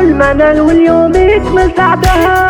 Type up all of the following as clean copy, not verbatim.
المنال واليوم يكمل سعدها.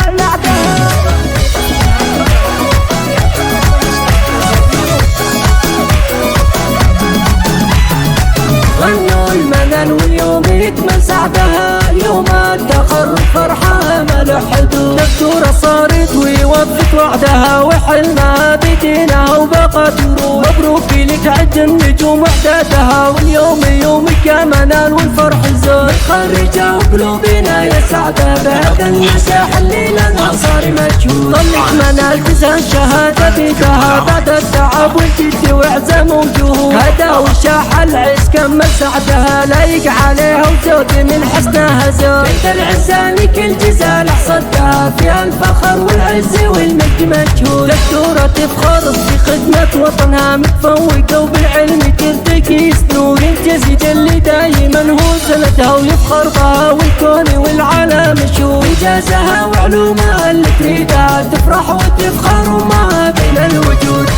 غنوا المنال واليوم يكمل سعدها، يوم التخرج فرحة ما له حدود. دكتورة صارت ووفت وعدها، وحلمها بدينها وبقت ورود. مبروك لك عد النجوم وحدتها، واليوم يومك يا منال والفرح زود. متخرجة وقلوبنا يا سعدة، بعد النجاح اللي لنا صار مجهود. ظلت منال تزهى الشهادة بيدها، بعد التعب والجد وعزم وجهود. هدا وشاح العز كمل سعدها، لايق عليها وزود من حسنها زود. بنت العزاني كل جزال حصدها، فيها الفخر والعز والمجد مجهود. دكتورة تفخر في خدمة وطنها، متفوقة وبالعلم ترتقي سنور. تزيد اللي دايما هو سندها، ويفخر بها والكون والعالم يشوف. انجازها وعلومها اللي تريدها، تفرح وتفخر وما بين الوجود.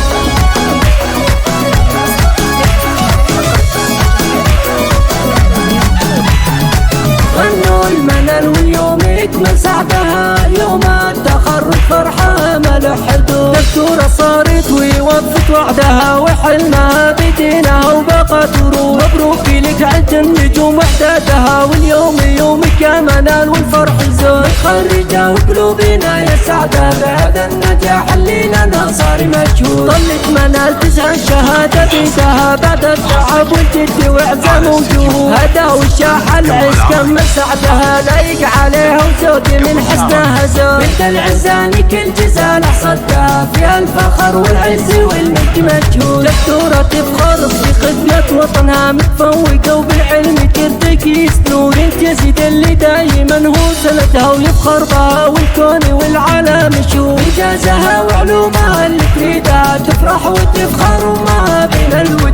غنوا المنال واليوم يكمل سعدها، يوم التخرج فرحة ما له حدود. دكتورة صارت ووفت وعدها، وحلمها بدينها وبقت ورود. مبروك لك عد النجوم وحدتها، واليوم يومك يا منال والفرح زود. متخرجة وقلوبنا يا سعدة، بعد النجاح اللي لنا صار مجهود. ظلت منال تزهى الشهادة بيدها، بعد التعب والجد وعزم وجهود. هدا وشاح العز كمل سعدها، لايق عليها وزود من حسنها زود. بنت العزاني كل جزال حصدها، فيها الفخر والعز والمجد مجهود. دكتورة تفخر في خدمة وطنها، متفوقة وبالعلم ترتقي سنور. تزيد اللي دايما هو سندها، ويفخر بها والكون والعالم يشوف. انجازها وعلومها اللي تريدها، تفرح وتفخر وما بين الوجود.